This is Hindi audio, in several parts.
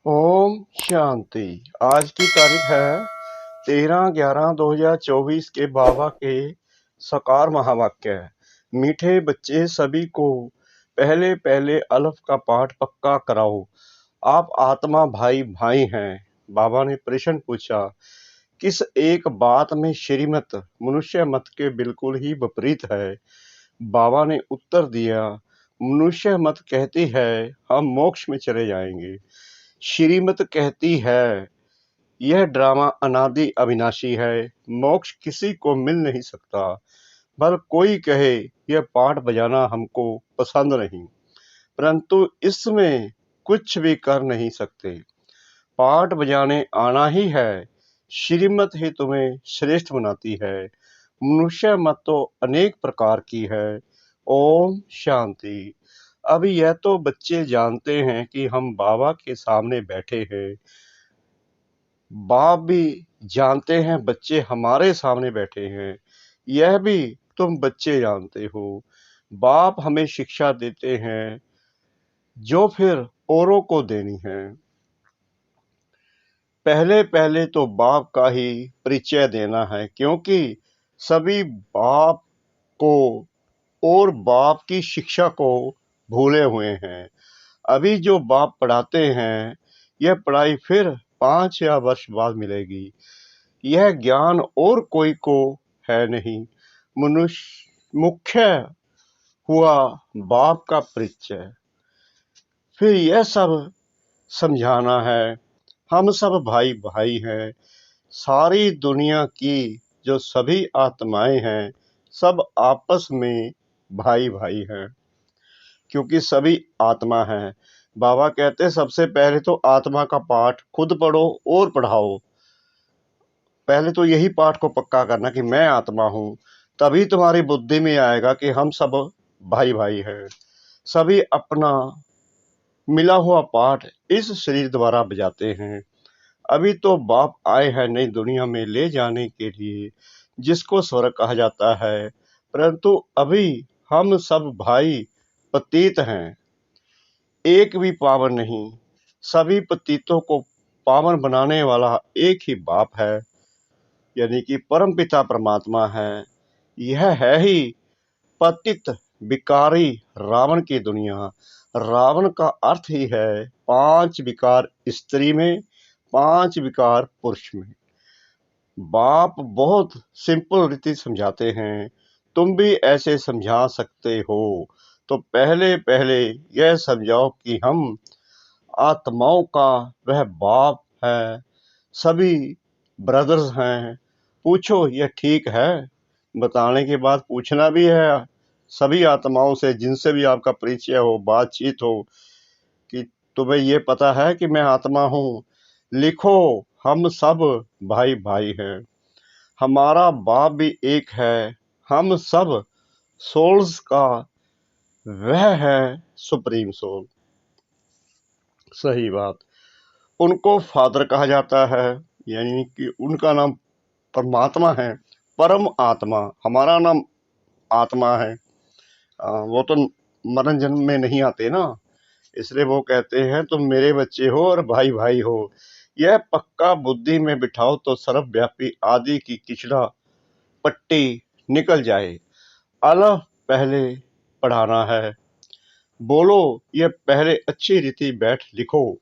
ओम शांति। आज की तारीख है 13/11/2024 के बाबा के साकार महावाक्य है। मीठे बच्चे सभी को पहले पहले अलफ का पाठ पक्का कराओ। आप आत्मा भाई भाई हैं। बाबा ने प्रश्न पूछा, किस एक बात में श्रीमत मनुष्य मत के बिल्कुल ही विपरीत है? बाबा ने उत्तर दिया, मनुष्य मत कहती है हम मोक्ष में चले जाएंगे। श्रीमत कहती है यह ड्रामा अनादि अविनाशी है, मोक्ष किसी को मिल नहीं सकता। भल कोई कहे यह पाठ बजाना हमको पसंद नहीं, परंतु इसमें कुछ भी कर नहीं सकते। पाठ बजाने आना ही है। श्रीमत ही तुम्हें श्रेष्ठ बनाती है। मनुष्य मत तो अनेक प्रकार की है। ओम शांति। अब यह तो बच्चे जानते हैं कि हम बाबा के सामने बैठे हैं। बाप भी जानते हैं बच्चे हमारे सामने बैठे हैं। यह भी तुम बच्चे जानते हो। बाप हमें शिक्षा देते हैं जो फिर औरों को देनी है। पहले पहले तो बाप का ही परिचय देना है, क्योंकि सभी बाप को और बाप की शिक्षा को भूले हुए हैं। अभी जो बाप पढ़ाते हैं यह पढ़ाई फिर 5 या वर्ष बाद मिलेगी। यह ज्ञान और कोई को है नहीं। मनुष्य मुख्य हुआ बाप का परिचय। फिर यह सब समझाना है हम सब भाई भाई हैं। सारी दुनिया की जो सभी आत्माएं हैं सब आपस में भाई भाई हैं, क्योंकि सभी आत्मा हैं। बाबा कहते सबसे पहले तो आत्मा का पाठ खुद पढ़ो और पढ़ाओ। पहले तो यही पाठ को पक्का करना कि मैं आत्मा हूँ, तभी तुम्हारी बुद्धि में आएगा कि हम सब भाई भाई हैं। सभी अपना मिला हुआ पाठ इस शरीर द्वारा बजाते हैं। अभी तो बाप आए हैं नई दुनिया में ले जाने के लिए, जिसको स्वर्ग कहा जाता है, परंतु अभी हम सब भाई पतित हैं। एक भी पावन नहीं। सभी पतितों को पावन बनाने वाला एक ही बाप है, यानी कि परम पिता परमात्मा है। यह है ही पतित विकारी रावण की दुनिया। रावण का अर्थ ही है 5 विकार स्त्री में, 5 विकार पुरुष में। बाप बहुत सिंपल रीति समझाते हैं। तुम भी ऐसे समझा सकते हो। तो पहले पहले यह समझाओ कि हम आत्माओं का वह बाप है, सभी ब्रदर्स हैं। पूछो यह ठीक है? बताने के बाद पूछना भी है सभी आत्माओं से जिनसे भी आपका परिचय हो, बातचीत हो, कि तुम्हें ये पता है कि मैं आत्मा हूँ। लिखो हम सब भाई भाई हैं। हमारा बाप भी एक है। हम सब सोल्स का वह है सुप्रीम सोल। सही बात। उनको फादर कहा जाता है, यानी कि उनका नाम परमात्मा है, परम आत्मा। हमारा नाम आत्मा है। वो तो मरण जन्म में नहीं आते ना, इसलिए वो कहते हैं तुम मेरे बच्चे हो और भाई भाई हो। यह पक्का बुद्धि में बिठाओ तो सर्वव्यापी आदि की किचड़ा पट्टी निकल जाए। अलफ पहले पढ़ाना है। बोलो यह पहले अच्छी रीति बैठ लिखो।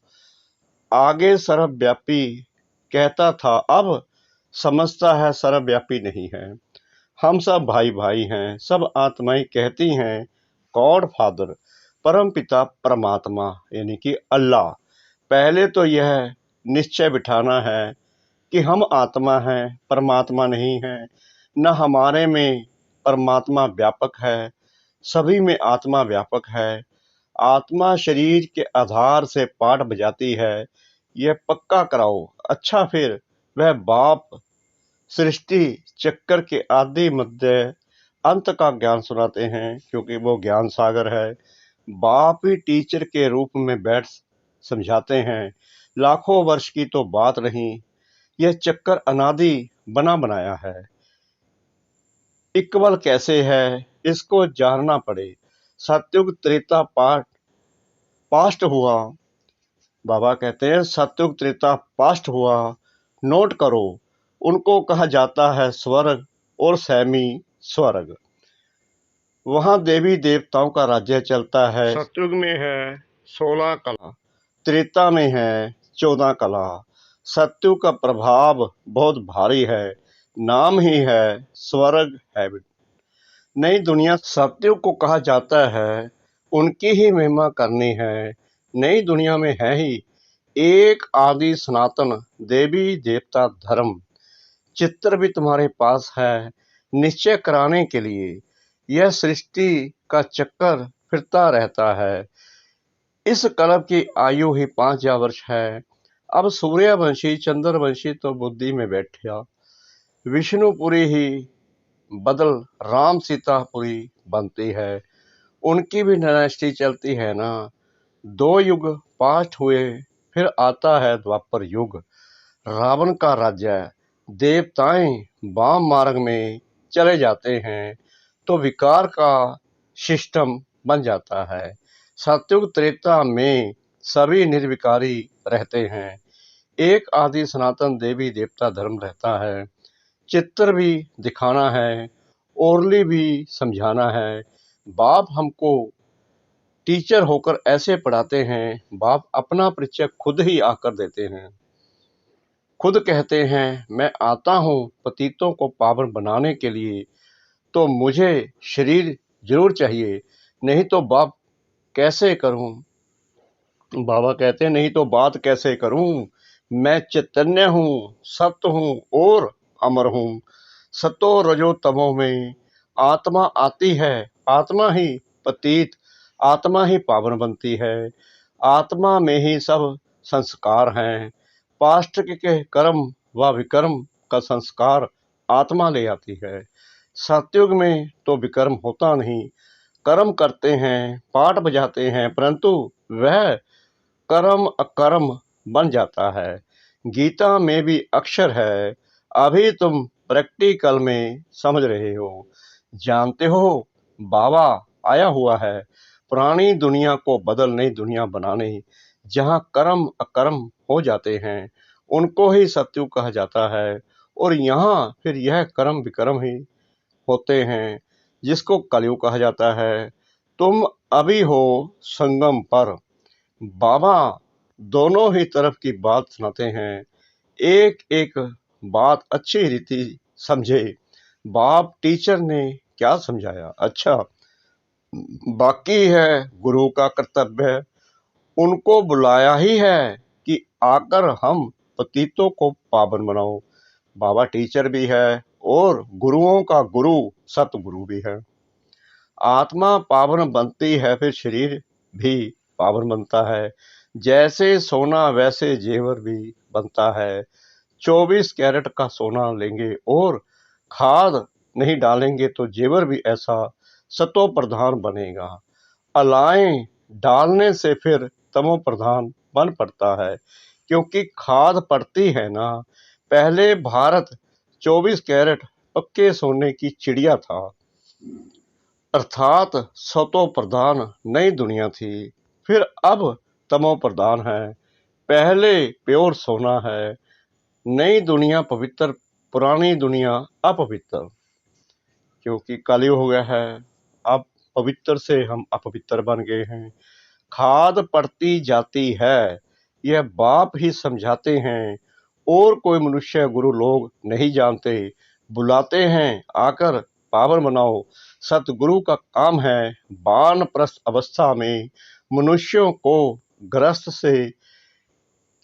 आगे सर्वव्यापी कहता था, अब समझता है सर्वव्यापी नहीं है। हम सब भाई भाई हैं। सब आत्माएं कहती हैं गॉड फादर, परम पिता परमात्मा, यानी कि अल्लाह। पहले तो यह निश्चय बिठाना है कि हम आत्मा हैं, परमात्मा नहीं है। न हमारे में परमात्मा व्यापक है, सभी में आत्मा व्यापक है। आत्मा शरीर के आधार से पाठ बजाती है, यह पक्का कराओ। अच्छा, फिर वह बाप सृष्टि चक्कर के आदि मध्य अंत का ज्ञान सुनाते हैं, क्योंकि वो ज्ञान सागर है। बाप ही टीचर के रूप में बैठ समझाते हैं। लाखों वर्ष की तो बात नहीं, यह चक्कर अनादि बना बनाया है। इक्वल कैसे है इसको जानना पड़े। सतयुग त्रेता पास्ट हुआ, बाबा कहते हैं सतयुग त्रेता पास्ट हुआ, नोट करो, उनको कहा जाता है स्वर्ग और सैमी स्वर्ग। वहां देवी देवताओं का राज्य चलता है। सतयुग में है 16 कला, त्रेता में है 14 कला। सतयुग का प्रभाव बहुत भारी है, नाम ही है स्वर्ग हेवन। नई दुनिया सतयुग को कहा जाता है, उनकी ही महिमा करनी है। नई दुनिया में है ही एक आदि सनातन देवी देवता धर्म। चित्र भी तुम्हारे पास है निश्चय कराने के लिए। यह सृष्टि का चक्कर फिरता रहता है। इस कल्प की आयु ही 5000 वर्ष है। अब सूर्यवंशी चंद्रवंशी तो बुद्धि में बैठा, विष्णुपुरी ही बदल राम सीतापुरी बनती है। उनकी भी डायनेस्टी चलती है ना। 2 युग पास्ट हुए, फिर आता है द्वापर युग। रावण का राज्य, देवताएं वाम मार्ग में चले जाते हैं तो विकार का सिस्टम बन जाता है। सतयुग त्रेता में सभी निर्विकारी रहते हैं। एक आदि सनातन देवी देवता धर्म रहता है। चित्र भी दिखाना है, ओरली भी समझाना है। बाप हमको टीचर होकर ऐसे पढ़ाते हैं, बाप अपना परिचय खुद ही आकर देते हैं। खुद कहते हैं मैं आता हूँ पतितों को पावन बनाने के लिए, तो मुझे शरीर जरूर चाहिए, नहीं तो बाप कैसे करूं। बाबा कहते हैं नहीं तो बात कैसे करूं। मैं चैतन्य हूँ, सत्य हूँ और अमर हूँ। सतो रजो तमो में आत्मा आती है, आत्मा ही पतित, आत्मा ही पावन बनती है। आत्मा में ही सब संस्कार हैं। पास्ट के कर्म व विकर्म का संस्कार आत्मा ले आती है। सतयुग में तो विकर्म होता नहीं, कर्म करते हैं, पाठ बजाते हैं, परंतु वह कर्म अकर्म बन जाता है। गीता में भी अक्षर है, अभी तुम प्रैक्टिकल में समझ रहे हो। जानते हो बाबा आया हुआ है पुरानी दुनिया को बदल नई दुनिया बनाने। जहाँ कर्म अकर्म हो जाते हैं उनको ही सतयुग कहा जाता है, और यहाँ फिर यह कर्म विकर्म ही होते हैं जिसको कलयुग कहा जाता है। तुम अभी हो संगम पर। बाबा दोनों ही तरफ की बात सुनाते हैं, एक एक बात अच्छी रीति समझे। बाप टीचर ने क्या समझाया, अच्छा बाकी है गुरु का कर्तव्य। उनको बुलाया ही है कि आकर हम पतितों को पावन बनाओ। बाबा टीचर भी है और गुरुओं का गुरु सतगुरु भी है। आत्मा पावन बनती है, फिर शरीर भी पावन बनता है। जैसे सोना वैसे जेवर भी बनता है। 24 कैरेट का सोना लेंगे और खाद नहीं डालेंगे तो जेवर भी ऐसा सतो प्रधान बनेगा। अलाएं डालने से फिर तमो प्रधान बन पड़ता है, क्योंकि खाद पड़ती है ना। पहले भारत 24 कैरेट पक्के सोने की चिड़िया था, अर्थात सतो प्रधान नई दुनिया थी। फिर अब तमो प्रधान है। पहले प्योर सोना है, नई दुनिया पवित्र, पुरानी दुनिया अपवित्र, क्योंकि कलयुग हो गया है। अब पवित्र से हम अपवित्र बन गए हैं। खाद पड़ती जाती है, यह बाप ही समझाते हैं, और कोई मनुष्य गुरु लोग नहीं जानते। बुलाते हैं आकर पावन बनाओ। सतगुरु का काम है वानप्रस्थ अवस्था में मनुष्यों को ग्रस्त से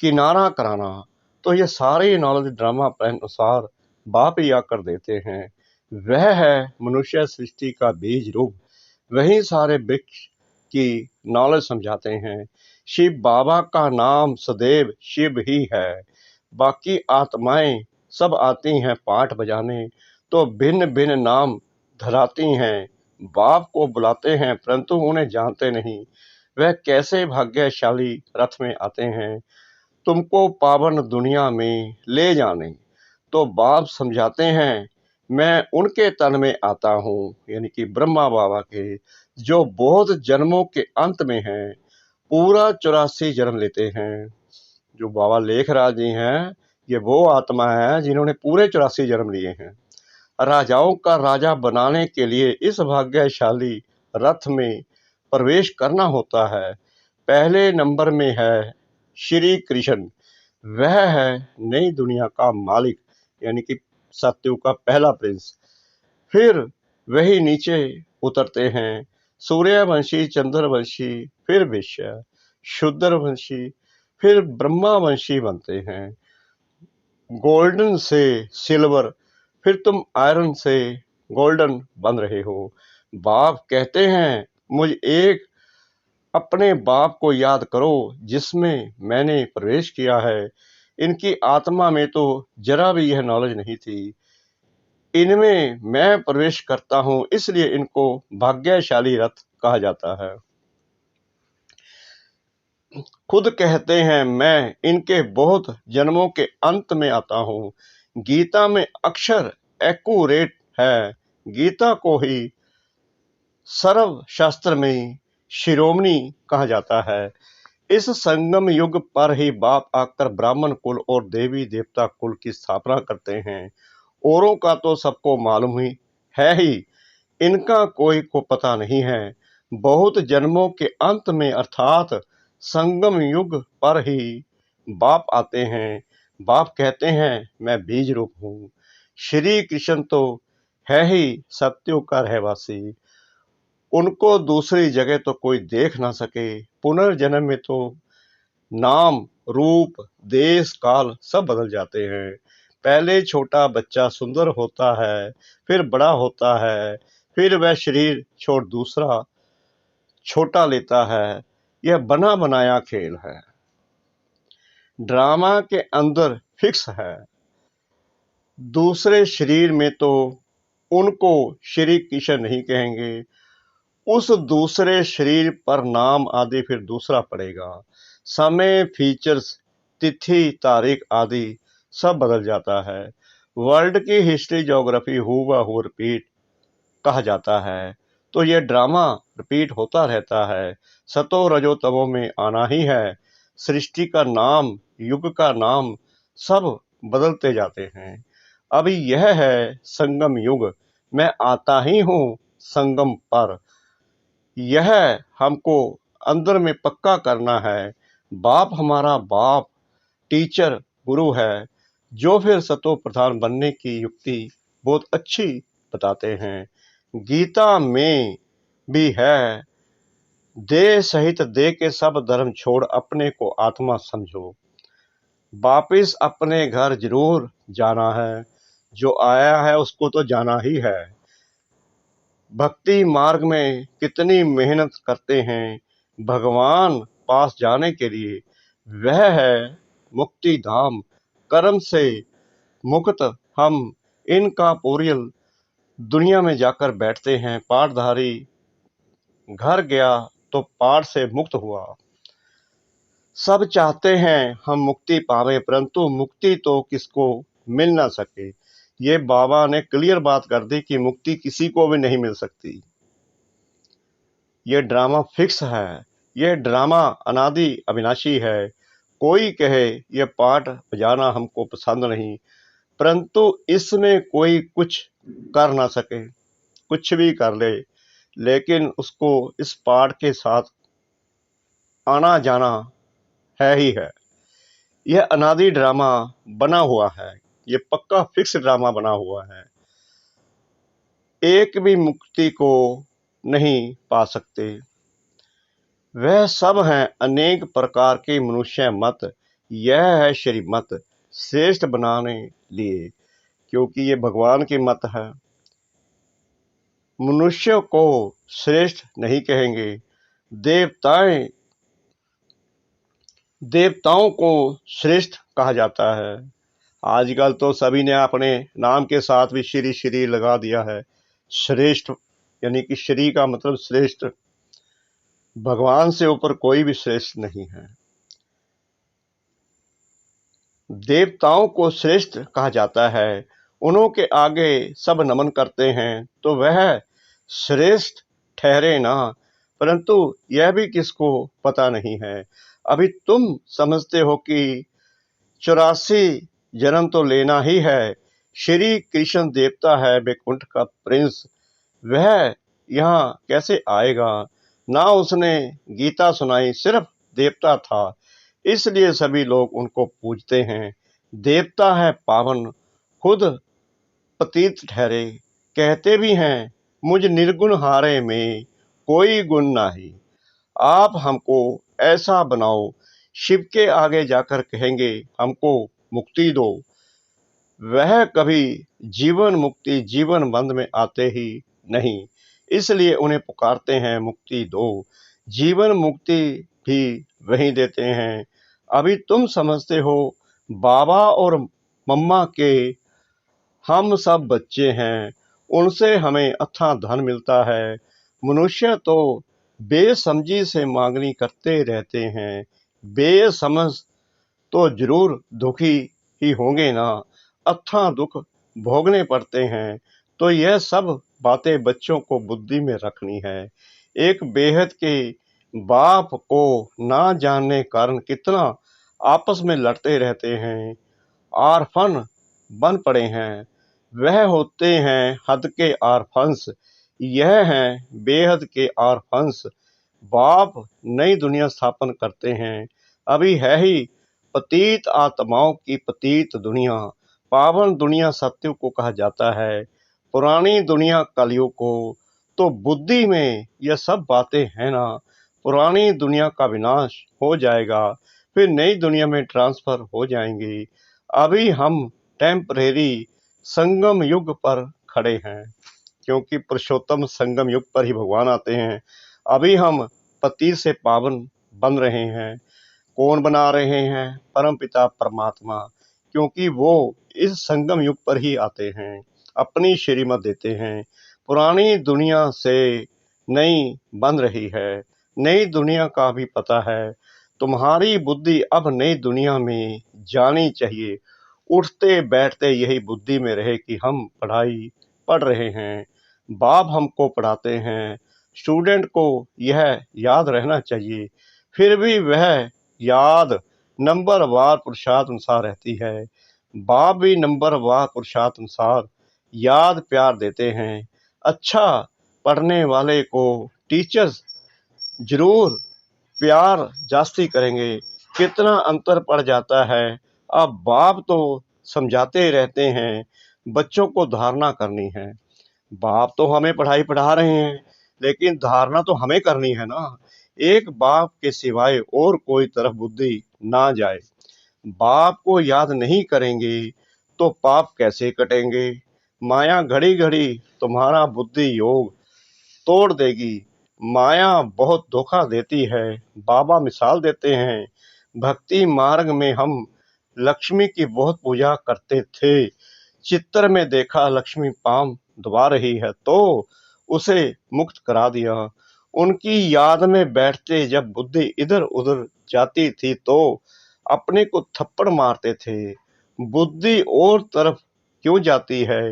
किनारा कराना। तो ये सारे नॉलेज ड्रामा प्लान अनुसार बाप ही आकर देते हैं। वह है मनुष्य सृष्टि का बीज रूप। वही सारे वृक्ष की नॉलेज समझाते हैं। शिव बाबा का नाम सदैव शिव ही है। बाकी आत्माएं सब आती हैं पाठ बजाने, तो भिन्न भिन्न नाम धराती हैं। बाप को बुलाते हैं परंतु उन्हें जानते नहीं। वह कैसे भाग्यशाली रथ में आते हैं तुमको पावन दुनिया में ले जाने। तो बाप समझाते हैं मैं उनके तन में आता हूँ, यानी कि ब्रह्मा बाबा के, जो बहुत जन्मों के अंत में हैं। पूरा 84 जन्म लेते हैं। जो बाबा लेखराज जी हैं, ये वो आत्मा है जिन्होंने पूरे 84 जन्म लिए हैं। राजाओं का राजा बनाने के लिए इस भाग्यशाली रथ में प्रवेश करना होता है। पहले नंबर में है श्री कृष्ण, वह है नई दुनिया का मालिक, यानी कि सत्युग का पहला प्रिंस। फिर वही नीचे उतरते हैं सूर्यवंशी, चंद्रवंशी, फिर वैश्य, शूद्रवंशी, फिर ब्रह्मावंशी बनते हैं। गोल्डन से सिल्वर, फिर तुम आयरन से गोल्डन बन रहे हो। बाप कहते हैं, मुझ एक अपने बाप को याद करो जिसमें मैंने प्रवेश किया है। इनकी आत्मा में तो जरा भी यह नॉलेज नहीं थी। इनमें मैं प्रवेश करता हूं, इसलिए इनको भाग्यशाली रथ कहा जाता है। खुद कहते हैं, मैं इनके बहुत जन्मों के अंत में आता हूं। गीता में अक्षर एक्यूरेट है। गीता को ही सर्व शास्त्र में शिरोमणि कहा जाता है। इस संगम युग पर ही बाप आकर ब्राह्मण कुल और देवी देवता कुल की स्थापना करते हैं। औरों का तो सबको मालूम ही है ही, इनका कोई को पता नहीं है। बहुत जन्मों के अंत में अर्थात संगम युग पर ही बाप आते हैं। बाप कहते हैं, मैं बीज रूप हूँ। श्री कृष्ण तो है ही सत्युग का रहवासी, उनको दूसरी जगह तो कोई देख ना सके। पुनर्जन्म में तो नाम, रूप, देश, काल सब बदल जाते हैं। पहले छोटा बच्चा सुंदर होता है, फिर बड़ा होता है, फिर वह शरीर छोड़ दूसरा छोटा लेता है। यह बना बनाया खेल है, ड्रामा के अंदर फिक्स है। दूसरे शरीर में तो उनको श्री कृष्ण नहीं कहेंगे। उस दूसरे शरीर पर नाम आदि फिर दूसरा पड़ेगा। समय, फीचर्स, तिथि, तारीख आदि सब बदल जाता है। वर्ल्ड की हिस्ट्री, ज्योग्राफी हूबहू रिपीट कहा जाता है। तो यह ड्रामा रिपीट होता रहता है। सतो रजो तमो में आना ही है। सृष्टि का नाम, युग का नाम सब बदलते जाते हैं। अभी यह है संगम युग, मैं आता ही हूँ संगम पर। यह हमको अंदर में पक्का करना है। बाप हमारा बाप, टीचर, गुरु है, जो फिर सतो प्रधान बनने की युक्ति बहुत अच्छी बताते हैं। गीता में भी है, देह सहित देह के सब धर्म छोड़ अपने को आत्मा समझो। वापिस अपने घर जरूर जाना है, जो आया है उसको तो जाना ही है। भक्ति मार्ग में कितनी मेहनत करते हैं भगवान पास जाने के लिए। वह है मुक्ति धाम, कर्म से मुक्त हम इनका पोरियल दुनिया में जाकर बैठते हैं। पाठधारी घर गया तो पाठ से मुक्त हुआ। सब चाहते हैं हम मुक्ति पावे, परंतु मुक्ति तो किसको मिल ना सके। ये बाबा ने क्लियर बात कर दी कि मुक्ति किसी को भी नहीं मिल सकती। ये ड्रामा फिक्स है, ये ड्रामा अनादि अविनाशी है। कोई कहे ये पाठ बजाना हमको पसंद नहीं, परंतु इसमें कोई कुछ कर ना सके, कुछ भी कर ले, लेकिन उसको इस पाठ के साथ आना जाना है ही है। यह अनादि ड्रामा बना हुआ है, ये पक्का फिक्स ड्रामा बना हुआ है। एक भी मुक्ति को नहीं पा सकते। वह सब हैं अनेक प्रकार के मनुष्य मत। यह है श्रीमत श्रेष्ठ बनाने लिए, क्योंकि ये भगवान की मत है। मनुष्य को श्रेष्ठ नहीं कहेंगे, देवताओं को श्रेष्ठ कहा जाता है। आजकल तो सभी ने अपने नाम के साथ भी श्री श्री लगा दिया है। श्रेष्ठ यानी कि श्री का मतलब श्रेष्ठ। भगवान से ऊपर कोई भी श्रेष्ठ नहीं है। देवताओं को श्रेष्ठ कहा जाता है। उन्हों के आगे सब नमन करते हैं, तो वह श्रेष्ठ ठहरे ना, परंतु यह भी किसको पता नहीं है। अभी तुम समझते हो कि 84 जन्म तो लेना ही है। श्री कृष्ण देवता है वैकुंठ का प्रिंस, वह यहाँ कैसे आएगा। ना उसने गीता सुनाई, सिर्फ देवता था, इसलिए सभी लोग उनको पूजते हैं। देवता है पावन, खुद पतित ठहरे, कहते भी हैं मुझ निर्गुण हारे में कोई गुण नाही। आप हमको ऐसा बनाओ, शिव के आगे जाकर कहेंगे हमको मुक्ति दो। वह कभी जीवन मुक्ति जीवन बंध में आते ही नहीं, इसलिए उन्हें पुकारते हैं मुक्ति दो। जीवन मुक्ति भी वही देते हैं। अभी तुम समझते हो बाबा और मम्मा के हम सब बच्चे हैं, उनसे हमें अच्छा धन मिलता है। मनुष्य तो बेसमझी से मांगनी करते रहते हैं, बेसमझ तो जरूर दुखी ही होंगे ना, अच्छा दुख भोगने पड़ते हैं। तो यह सब बातें बच्चों को बुद्धि में रखनी है। एक बेहद के बाप को ना जानने कारण कितना आपस में लड़ते रहते हैं, आरफन बन पड़े हैं। वह होते हैं हद के आरफंस, यह हैं बेहद के आरफंस। बाप नई दुनिया स्थापन करते हैं, अभी है ही पतित आत्माओं की पतित दुनिया। पावन दुनिया सत्युग को कहा जाता है, पुरानी दुनिया कलयुग को। तो बुद्धि में यह सब बातें हैं ना। पुरानी दुनिया का विनाश हो जाएगा, फिर नई दुनिया में ट्रांसफर हो जाएंगे। अभी हम टेम्परेरी संगम युग पर खड़े हैं, क्योंकि पुरुषोत्तम संगम युग पर ही भगवान आते हैं। अभी हम पति से पावन बन रहे हैं। कौन बना रहे हैं? परम पिता परमात्मा, क्योंकि वो इस संगम युग पर ही आते हैं, अपनी श्रीमत देते हैं। पुरानी दुनिया से नई बन रही है, नई दुनिया का भी पता है। तुम्हारी बुद्धि अब नई दुनिया में जानी चाहिए। उठते बैठते यही बुद्धि में रहे कि हम पढ़ाई पढ़ रहे हैं, बाप हमको पढ़ाते हैं। स्टूडेंट को यह याद रहना चाहिए, फिर भी वह याद नंबरवार पुरुषार्थ अनुसार रहती है। बाप भी नंबरवार पुरुषार्थ अनुसार याद प्यार देते हैं। अच्छा पढ़ने वाले को टीचर्स जरूर प्यार जास्ती करेंगे। कितना अंतर पड़ जाता है। अब बाप तो समझाते रहते हैं, बच्चों को धारणा करनी है। बाप तो हमें पढ़ाई पढ़ा रहे हैं, लेकिन धारणा तो हमें करनी है ना। एक बाप के सिवाय और कोई तरफ बुद्धि ना जाए। बाप को याद नहीं करेंगे तो पाप कैसे कटेंगे। माया घड़ी घड़ी तुम्हारा बुद्धि योग तोड़ देगी। माया बहुत धोखा देती है। बाबा मिसाल देते हैं, भक्ति मार्ग में हम लक्ष्मी की बहुत पूजा करते थे। चित्र में देखा लक्ष्मी पाम दबा रही है तो उसे मुक्त करा दिया। उनकी याद में बैठते जब बुद्धि इधर उधर जाती थी तो अपने को थप्पड़ मारते थे। बुद्धि और तरफ क्यों जाती है।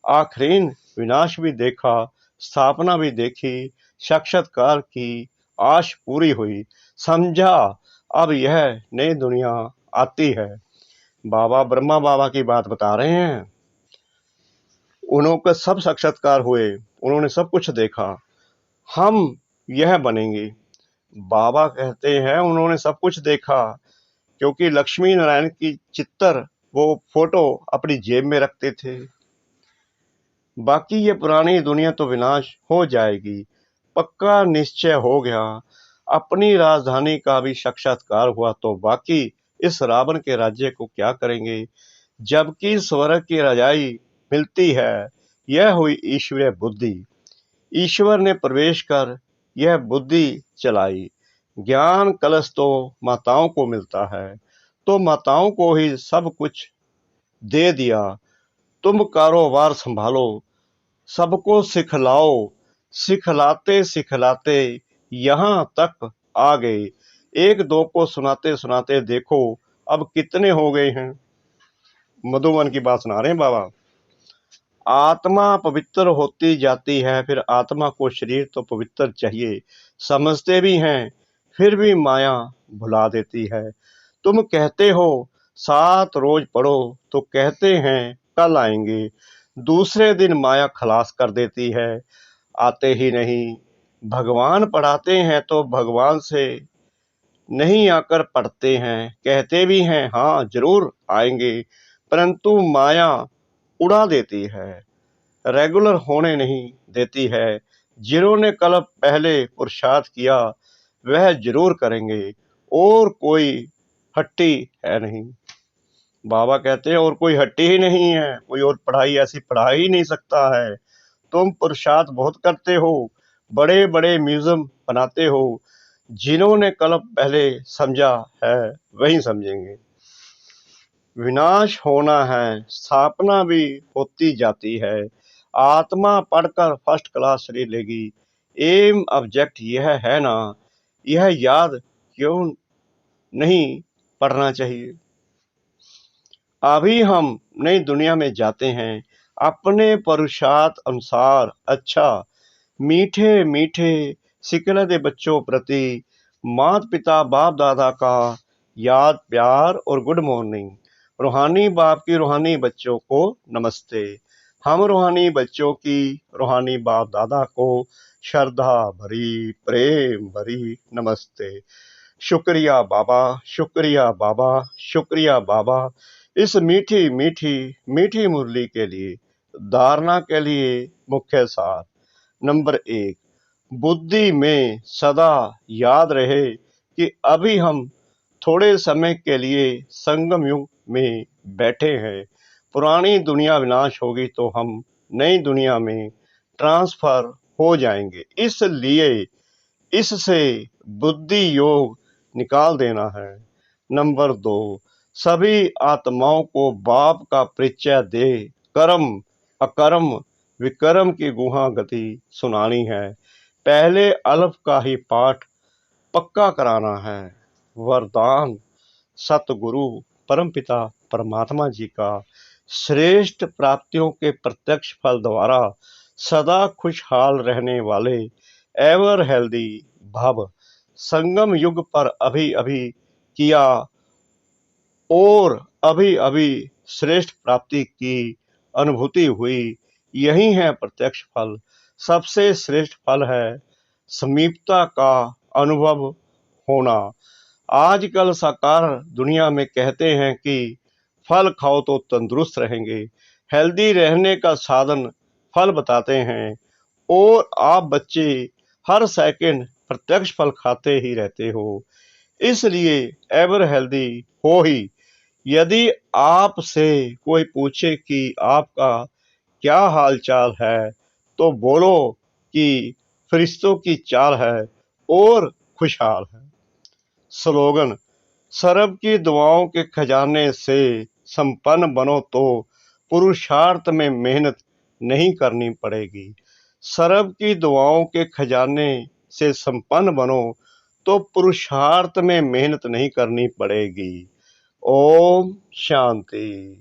आखिरीन विनाश भी देखा, स्थापना भी देखी, साक्षात्कार की आश पूरी हुई। समझा अब यह नई दुनिया आती है। बाबा ब्रह्मा बाबा की बात बता रहे हैं। उन्होंने सब साक्षात्कार हुए, उन्होंने सब कुछ देखा। हम यह बनेंगे। बाबा कहते हैं उन्होंने सब कुछ देखा, क्योंकि लक्ष्मी नारायण की चित्र वो फोटो अपनी जेब में रखते थे। बाकी ये पुरानी दुनिया तो विनाश हो जाएगी, पक्का निश्चय हो गया। अपनी राजधानी का भी साक्षात्कार हुआ तो बाकी इस रावण के राज्य को क्या करेंगे। जबकि स्वर्ग की रजाई मिलती है, यह हुई ईश्वरीय बुद्धि। ईश्वर ने प्रवेश कर यह बुद्धि चलाई। ज्ञान कलश तो माताओं को मिलता है, तो माताओं को ही सब कुछ दे दिया। तुम कारोबार संभालो, सबको सिखलाओ। सिखलाते सिखलाते यहाँ तक आ गए। एक दो को सुनाते सुनाते देखो अब कितने हो गए हैं। मधुबन की बात सुना रहे हैं बाबा। आत्मा पवित्र होती जाती है, फिर आत्मा को शरीर तो पवित्र चाहिए, समझते भी हैं, फिर भी माया भुला देती है। तुम कहते हो 7 रोज पढ़ो, तो कहते हैं कल आएंगे, दूसरे दिन माया खलास कर देती है, आते ही नहीं। भगवान पढ़ाते हैं तो भगवान से नहीं आकर पढ़ते हैं, कहते भी हैं हाँ जरूर आएंगे, परंतु माया उड़ा देती है, रेगुलर होने नहीं देती है। जिन्होंने कल पहले पुरुषार्थ किया वह जरूर करेंगे, और कोई हट्टी है नहीं। बाबा कहते हैं और कोई हट्टी ही नहीं है, कोई और पढ़ाई ऐसी पढ़ा ही नहीं सकता है। तुम पुरुषार्थ बहुत करते हो, बड़े बड़े म्यूजियम बनाते हो, जिन्होंने कल पहले समझा है वही समझेंगे। विनाश होना है, स्थापना भी होती जाती है। आत्मा पढ़कर फर्स्ट क्लास शरीर लेगी, एम ऑब्जेक्ट यह है ना, यह याद क्यों नहीं पढ़ना चाहिए। अभी हम नई दुनिया में जाते हैं, अपने पुरुषार्थ अनुसार अच्छा मीठे मीठे सिकलते बच्चों प्रति माता पिता बाप दादा का याद प्यार और गुड मॉर्निंग। रूहानी बाप की रूहानी बच्चों को नमस्ते। हम रूहानी बच्चों की रूहानी बाप दादा को श्रद्धा भरी प्रेम भरी नमस्ते। शुक्रिया बाबा, शुक्रिया बाबा, शुक्रिया बाबा, इस मीठी मीठी मीठी मुरली के लिए। धारणा के लिए मुख्य सार। नंबर 1, बुद्धि में सदा याद रहे कि अभी हम थोड़े समय के लिए संगम युग में बैठे हैं। पुरानी दुनिया विनाश होगी तो हम नई दुनिया में ट्रांसफर हो जाएंगे, इसलिए इससे बुद्धि योग निकाल देना है। नंबर 2, सभी आत्माओं को बाप का परिचय दे कर्म अकर्म विकर्म की गुहा गति सुनानी है। पहले अल्फ का ही पाठ पक्का कराना है। वरदान सतगुरु परमपिता परमात्मा जी का श्रेष्ठ प्राप्तियों के प्रत्यक्ष फल द्वारा सदा खुशहाल रहने वाले एवर हेल्दी भव संगम युग पर अभी अभी किया और अभी अभी श्रेष्ठ प्राप्ति की अनुभूति हुई, यही है प्रत्यक्ष फल। सबसे श्रेष्ठ फल है समीपता का अनुभव होना। आजकल साकार दुनिया में कहते हैं कि फल खाओ तो तंदुरुस्त रहेंगे, हेल्दी रहने का साधन फल बताते हैं, और आप बच्चे हर सेकंड प्रत्यक्ष फल खाते ही रहते हो, इसलिए एवर हेल्दी हो ही। यदि आपसे कोई पूछे कि आपका क्या हाल चाल है, तो बोलो कि फरिश्तों की चाल है और खुशहाल है। स्लोगन, सरब की दुआओं के खजाने से संपन्न बनो तो पुरुषार्थ में मेहनत नहीं करनी पड़ेगी। सरब की दुआओं के खजाने से संपन्न बनो तो पुरुषार्थ में मेहनत नहीं करनी पड़ेगी। ओम शांति।